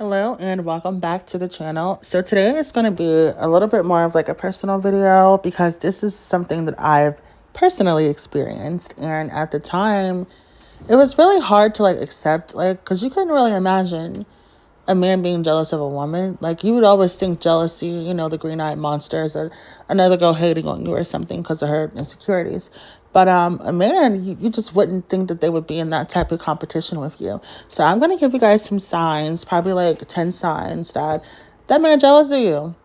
Hello and welcome back to the channel. So today is going to be a little bit more of like a personal video because this is something that I've personally experienced, and at the time it was really hard to like accept, like, because you couldn't really imagine a man being jealous of a woman. Like, you would always think jealousy, the green-eyed monsters or another girl hating on you or something because of her insecurities. But a man, you just wouldn't think that they would be in that type of competition with you. So I'm going to give you guys some signs, probably like 10 signs that man jealous of you.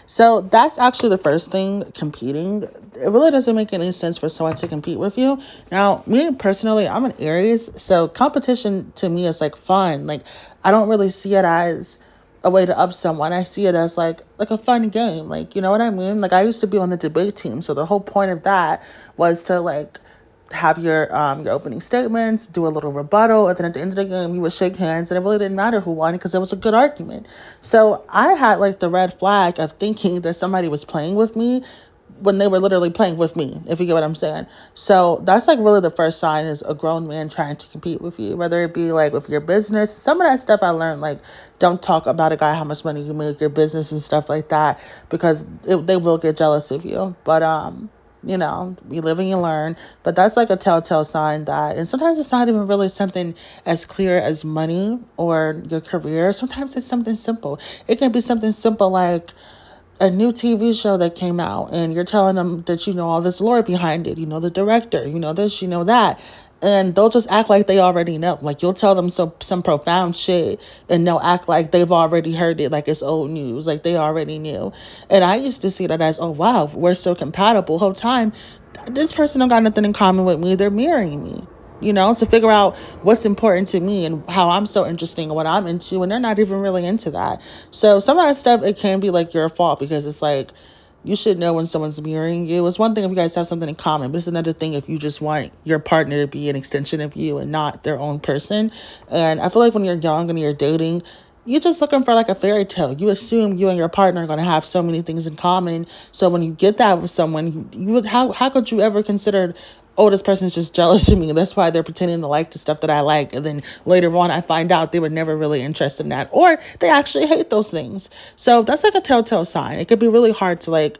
So that's actually the first thing, competing. It really doesn't make any sense for someone to compete with you. Now, me personally, I'm an Aries, so competition to me is like fun. Like, I don't really see it as a way to up someone. I see it as like a fun game. Like, you know what I mean? Like, I used to be on the debate team, so the whole point of that was to like have your opening statements, do a little rebuttal, and then at the end of the game you would shake hands, and it really didn't matter who won because it was a good argument. So I had like the red flag of thinking that somebody was playing with me when they were literally playing with me, if you get what I'm saying. So that's like really the first sign, is a grown man trying to compete with you, whether it be like with your business. Some of that stuff I learned, like, don't talk about a guy, how much money you make, your business and stuff like that, because they will get jealous of you. But you live and you learn. But that's like a telltale sign that, and sometimes it's not even really something as clear as money or your career. Sometimes it's something simple. It can be something simple like a new TV show that came out, and you're telling them that you know all this lore behind it. You know the director, you know this, you know that. And they'll just act like they already know. Like, you'll tell them some profound shit, and they'll act like they've already heard it, like it's old news, like they already knew. And I used to see that as, oh wow, we're so compatible. Whole time, this person don't got nothing in common with me. They're mirroring me, to figure out what's important to me and how I'm so interesting and what I'm into, and they're not even really into that. So some of that stuff, it can be like your fault, because it's like, you should know when someone's mirroring you. It's one thing if you guys have something in common, but it's another thing if you just want your partner to be an extension of you and not their own person. And I feel like when you're young and you're dating, you're just looking for like a fairy tale. You assume you and your partner are going to have so many things in common. So when you get that with someone, you would, how could you ever consider, oh, this person's just jealous of me, that's why they're pretending to like the stuff that I like, and then later on I find out they were never really interested in that, or they actually hate those things. So that's like a telltale sign. It could be really hard to like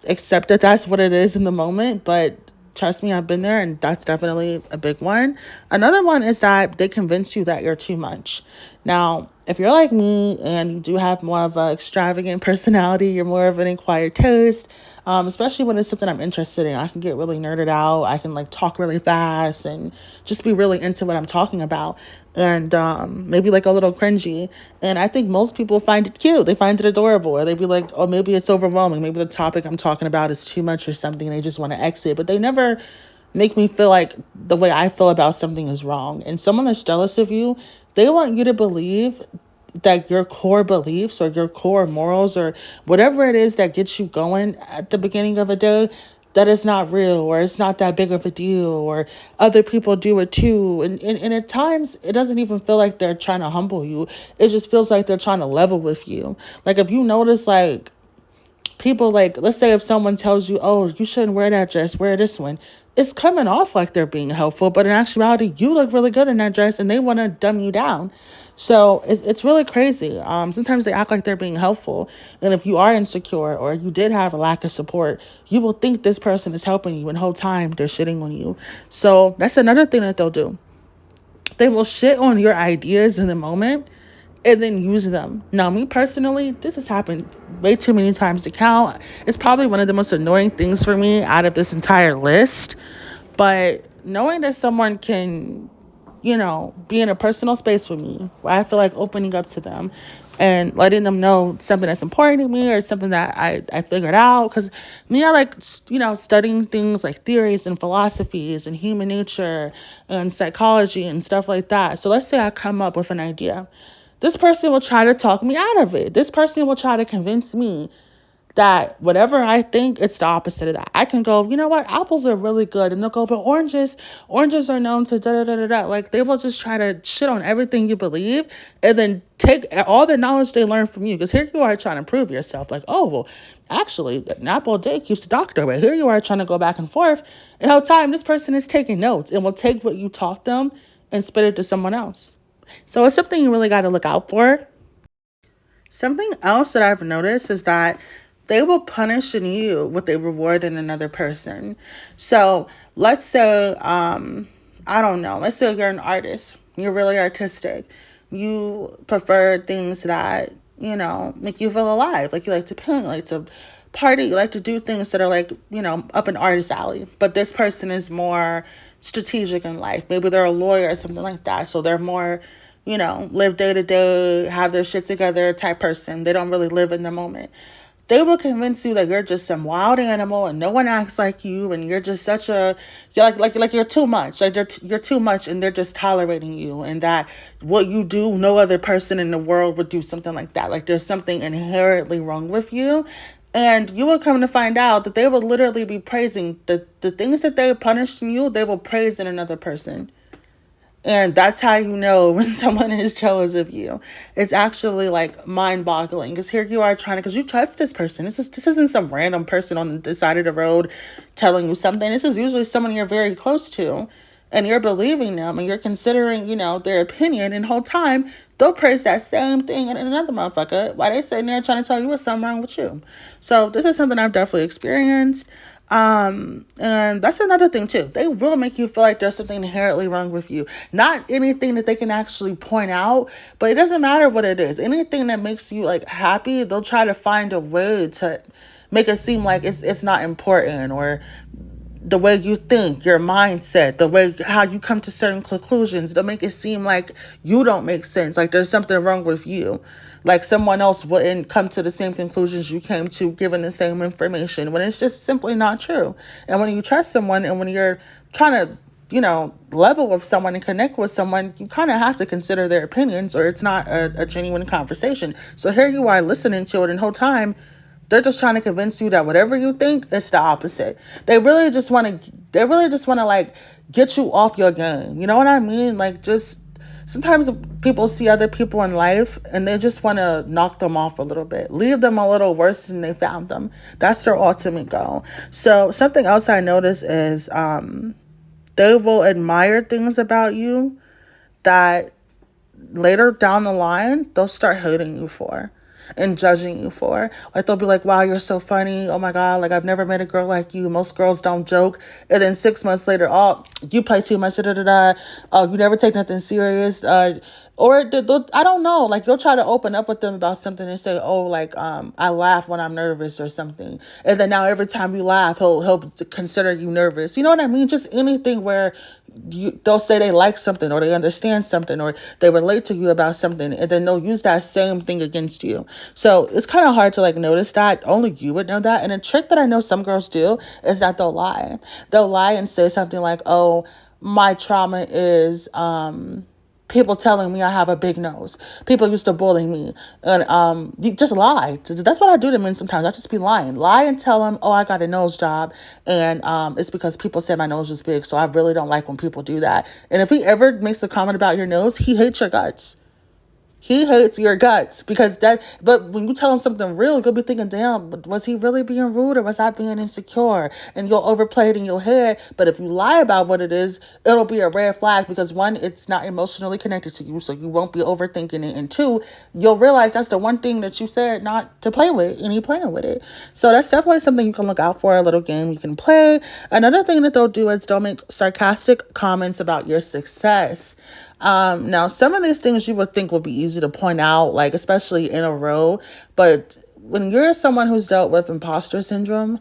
accept that that's what it is in the moment, but trust me, I've been there, and that's definitely a big one. Another one is that they convince you that you're too much. Now, if you're like me and you do have more of an extravagant personality, you're more of an acquired taste, especially when it's something I'm interested in. I can get really nerded out. I can like talk really fast and just be really into what I'm talking about, and maybe like a little cringy. And I think most people find it cute. They find it adorable, or they be like, oh, maybe it's overwhelming. Maybe the topic I'm talking about is too much or something, and they just want to exit. But they never make me feel like the way I feel about something is wrong. And someone that's jealous of you, they want you to believe that your core beliefs or your core morals or whatever it is that gets you going at the beginning of a day, that it's not real, or it's not that big of a deal, or other people do it too. And at times it doesn't even feel like they're trying to humble you. It just feels like they're trying to level with you. Like, if you notice, like, people, like, let's say if someone tells you, oh, you shouldn't wear that dress, wear this one, it's coming off like they're being helpful, but in actuality you look really good in that dress, and they want to dumb you down. So it's really crazy. Sometimes they act like they're being helpful, and if you are insecure or you did have a lack of support, you will think this person is helping you, and the whole time they're shitting on you. So that's another thing that they'll do. They will shit on your ideas in the moment and then use them. Now, me personally, this has happened way too many times to count. It's probably one of the most annoying things for me out of this entire list. But knowing that someone can, be in a personal space with me, where I feel like opening up to them and letting them know something that's important to me, or something that I figured out. Because me, I like, studying things like theories and philosophies and human nature and psychology and stuff like that. So let's say I come up with an idea. This person will try to talk me out of it. This person will try to convince me that whatever I think, it's the opposite of that. I can go, you know what, apples are really good. And they'll go, but oranges are known to da da da da da. Like, they will just try to shit on everything you believe, and then take all the knowledge they learn from you. Because here you are trying to prove yourself. Like, oh, well, actually, an apple a day keeps the doctor away. Here you are trying to go back and forth. And all the time, this person is taking notes and will take what you taught them and spit it to someone else. So it's something you really got to look out for. Something else that I've noticed is that they will punish in you what they reward in another person. So let's say, I don't know, let's say you're an artist, you're really artistic, you prefer things that, make you feel alive. Like you like to paint, like to party, you like to do things that are like, up an artist alley. But this person is more strategic in life. Maybe they're a lawyer or something like that. So they're more, live day to day, have their shit together type person. They don't really live in the moment. They will convince you that you're just some wild animal and no one acts like you, and you're just you're you're too much. Like you're too much, and they're just tolerating you, and that what you do, no other person in the world would do something like that. Like there's something inherently wrong with you. And you will come to find out that they will literally be praising the things that they punished in you, they will praise in another person. And that's how you know when someone is jealous of you. It's actually like mind boggling because here you are trying to, because you trust this person. This isn't some random person on the side of the road telling you something. This is usually someone you're very close to, and you're believing them and you're considering, their opinion. And the whole time they'll praise that same thing in another motherfucker while they sitting there trying to tell you what's something wrong with you. So this is something I've definitely experienced. And that's another thing too. They will make you feel like there's something inherently wrong with you. Not anything that they can actually point out, but it doesn't matter what it is. Anything that makes you like happy, they'll try to find a way to make it seem like it's not important, or the way you think, your mindset, the way how you come to certain conclusions, they'll make it seem like you don't make sense, like there's something wrong with you, like someone else wouldn't come to the same conclusions you came to given the same information, when it's just simply not true. And when you trust someone and when you're trying to, level with someone and connect with someone, you kind of have to consider their opinions, or it's not a genuine conversation. So here you are listening to it, and the whole time they're just trying to convince you that whatever you think, it's the opposite. They really just want to like get you off your game. You know what I mean? Like, just sometimes people see other people in life and they just want to knock them off a little bit, leave them a little worse than they found them. That's their ultimate goal. So something else I notice is they will admire things about you that later down the line they'll start hating you for and judging you for. Like they'll be like, wow, you're so funny, oh my god, like I've never met a girl like you, most girls don't joke. And then 6 months later, oh, you play too much, da da da, oh, you never take nothing serious, or I don't know, like you'll try to open up with them about something and say, oh, like I laugh when I'm nervous or something, and then now every time you laugh he'll consider you nervous. You know what I mean? Just anything where they'll say they like something, or they understand something, or they relate to you about something, and then they'll use that same thing against you. So it's kind of hard to like notice that. Only you would know that. And a trick that I know some girls do is that they'll lie. They'll lie and say something like, oh, my trauma is people telling me I have a big nose. People used to bully me. And you just lie. That's what I do to men sometimes. I just be lying. Lie and tell them, oh, I got a nose job. And it's because people said my nose was big. So I really don't like when people do that. And if he ever makes a comment about your nose, he hates your guts. He hates your guts but when you tell him something real, you'll be thinking, damn, was he really being rude, or was I being insecure? And you'll overplay it in your head. But if you lie about what it is, it'll be a red flag, because one, it's not emotionally connected to you, so you won't be overthinking it. And two, you'll realize that's the one thing that you said not to play with, and you're playing with it. So that's definitely something you can look out for, a little game you can play. Another thing that they'll do is they'll make sarcastic comments about your success. Now, some of these things you would think would be easy to point out, like especially in a row, but when you're someone who's dealt with imposter syndrome,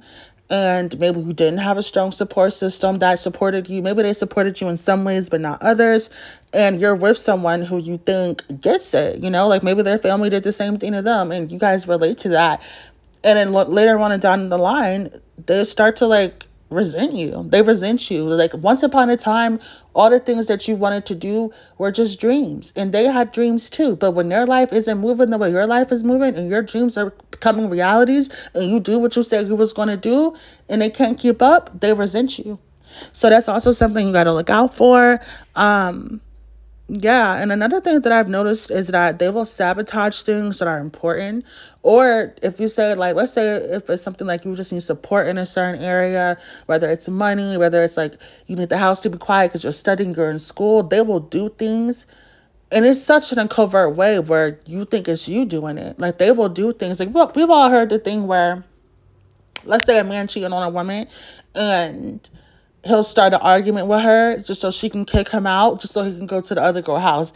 and maybe you didn't have a strong support system that supported you, maybe they supported you in some ways but not others, and you're with someone who you think gets it, like maybe their family did the same thing to them and you guys relate to that, and then later on and down the line, they start to like resent you. They resent you. Like once upon a time, all the things that you wanted to do were just dreams, and they had dreams too. But when their life isn't moving the way your life is moving, and your dreams are becoming realities, and you do what you said you was going to do, and they can't keep up, they resent you. So that's also something you got to look out for. Yeah, and another thing that I've noticed is that they will sabotage things that are important. Or if you say, like, let's say if it's something like you just need support in a certain area, whether it's money, whether it's like you need the house to be quiet because you're studying, you're in school, they will do things And it's such in a covert way where you think it's you doing it. Like, they will do things like, look, we've all heard the thing where, let's say a man cheating on a woman, and he'll start an argument with her just so she can kick him out, just so he can go to the other girl house,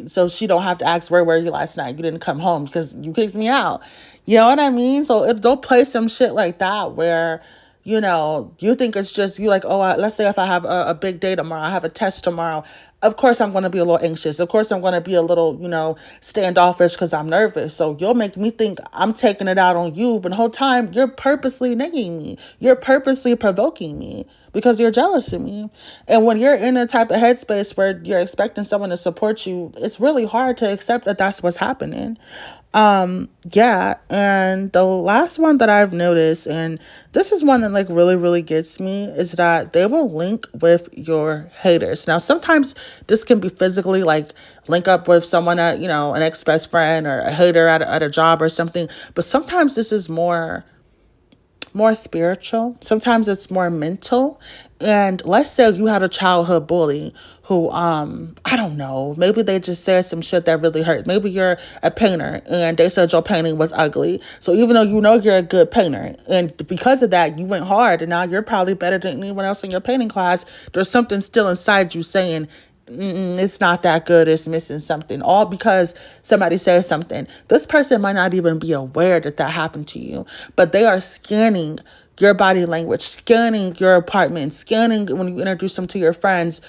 so she don't have to ask, where were you last night? You didn't come home because you kicked me out. You know what I mean? So if they'll play some shit like that where, you think it's just you, like, oh, let's say if I have a big day tomorrow, I have a test tomorrow. Of course, I'm going to be a little anxious. Of course, I'm going to be a little, standoffish because I'm nervous. So you'll make me think I'm taking it out on you. But the whole time, you're purposely nagging me. You're purposely provoking me because you're jealous of me. And when you're in a type of headspace where you're expecting someone to support you, it's really hard to accept that that's what's happening. Yeah, and the last one that I've noticed, and this is one that like really, really gets me, is that they will link with your haters. Now, sometimes this can be physically, like link up with someone at, an ex-best friend or a hater at a job or something. But sometimes this is more spiritual. Sometimes it's more mental. And let's say you had a childhood bully who, I don't know, maybe they just said some shit that really hurt. Maybe you're a painter and they said your painting was ugly. So even though you're a good painter, and because of that, you went hard, and now you're probably better than anyone else in your painting class, there's something still inside you saying, it's not that good, it's missing something, all because somebody says something. This person might not even be aware that happened to you, but they are scanning your body language, scanning your apartment, scanning when you introduce them to your friends.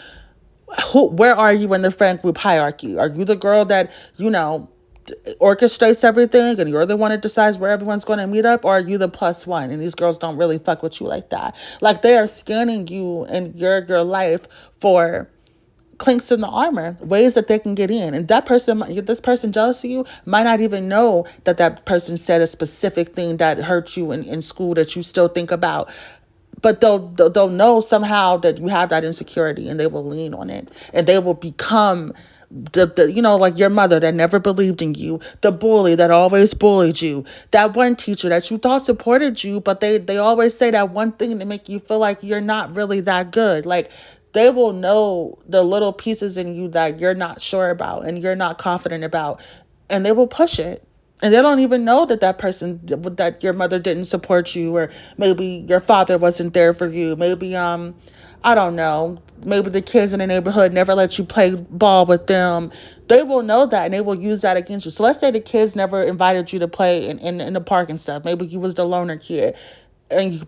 Where are you in the friend group hierarchy? Are you the girl that, orchestrates everything and you're the one that decides where everyone's going to meet up? Or are you the plus one and these girls don't really fuck with you like that? Like, they are scanning you and your life for clinks in the armor, ways that they can get in. And this person jealous of you might not even know that person said a specific thing that hurt you in school that you still think about. But they'll know somehow that you have that insecurity, and they will lean on it, and they will become like your mother that never believed in you, the bully that always bullied you, that one teacher that you thought supported you, but they always say that one thing to make you feel like you're not really that good. Like, they will know the little pieces in you that you're not sure about and you're not confident about, and they will push it. And they don't even know that your mother didn't support you, or maybe your father wasn't there for you. Maybe, I don't know, maybe the kids in the neighborhood never let you play ball with them. They will know that, and they will use that against you. So let's say the kids never invited you to play in the park and stuff. Maybe you was the loner kid,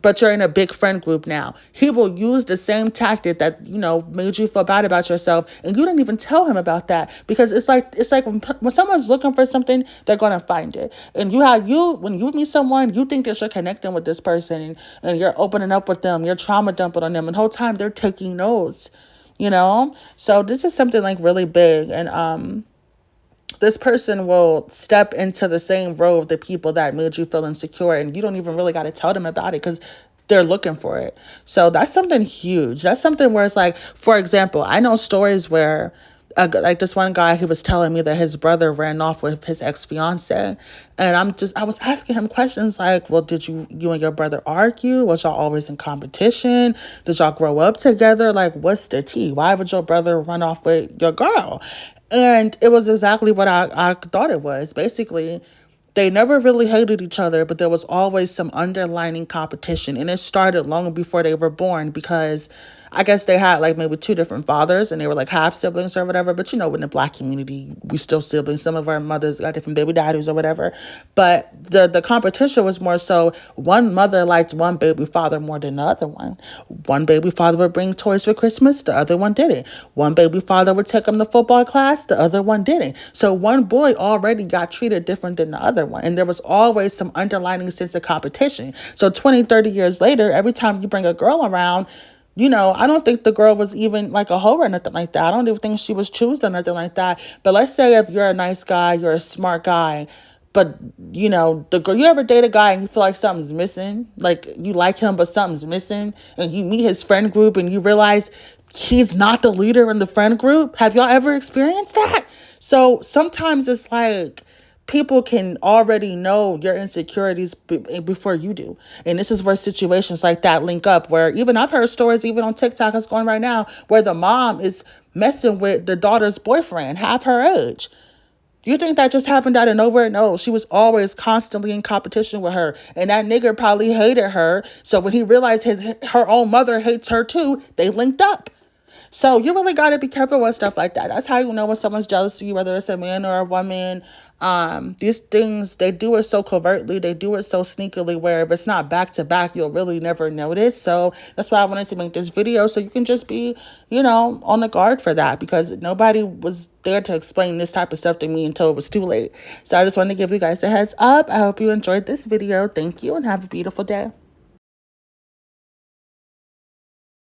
but you're in a big friend group now. He will use the same tactic that, made you feel bad about yourself, and you didn't even tell him about that, because it's like when someone's looking for something, they're going to find it. And when you meet someone, you think that you're connecting with this person, and you're opening up with them, you're trauma dumping on them, and the whole time they're taking notes, So this is something like really big, and this person will step into the same row of the people that made you feel insecure, and you don't even really got to tell them about it because they're looking for it. So that's something huge. That's something where it's like, for example, I know stories where like this one guy, he was telling me that his brother ran off with his ex-fiance, and I was asking him questions like, well, did you and your brother argue? Was y'all always in competition? Did y'all grow up together? Like, what's the tea? Why would your brother run off with your girl? And it was exactly what I thought it was. Basically, they never really hated each other, but there was always some underlining competition. And it started long before they were born, because I guess they had like maybe two different fathers and they were like half siblings or whatever. But in the Black community, we still siblings. Some of our mothers got different baby daddies or whatever. But the competition was more so one mother liked one baby father more than the other one. One baby father would bring toys for Christmas, the other one didn't. One baby father would take them to football class, the other one didn't. So one boy already got treated different than the other one. And there was always some underlying sense of competition. So 20, 30 years later, every time you bring a girl around, I don't think the girl was even like a hoe or nothing like that. I don't even think she was choosed or nothing like that. But let's say if you're a nice guy, you're a smart guy, but the girl, you ever date a guy and you feel like something's missing, like you like him, but something's missing, and you meet his friend group and you realize he's not the leader in the friend group? Have y'all ever experienced that? So sometimes it's like, people can already know your insecurities before you do. And this is where situations like that link up, where even I've heard stories, even on TikTok, it's going right now, where the mom is messing with the daughter's boyfriend, half her age. You think that just happened out of nowhere? No, she was always constantly in competition with her. And that nigga probably hated her. So when he realized her own mother hates her too, they linked up. So you really got to be careful with stuff like that. That's how you know when someone's jealous of you, whether it's a man or a woman. These things, they do it so covertly. They do it so sneakily where if it's not back to back, you'll really never notice. So that's why I wanted to make this video, so you can just be, on the guard for that, because nobody was there to explain this type of stuff to me until it was too late. So I just wanted to give you guys a heads up. I hope you enjoyed this video. Thank you and have a beautiful day.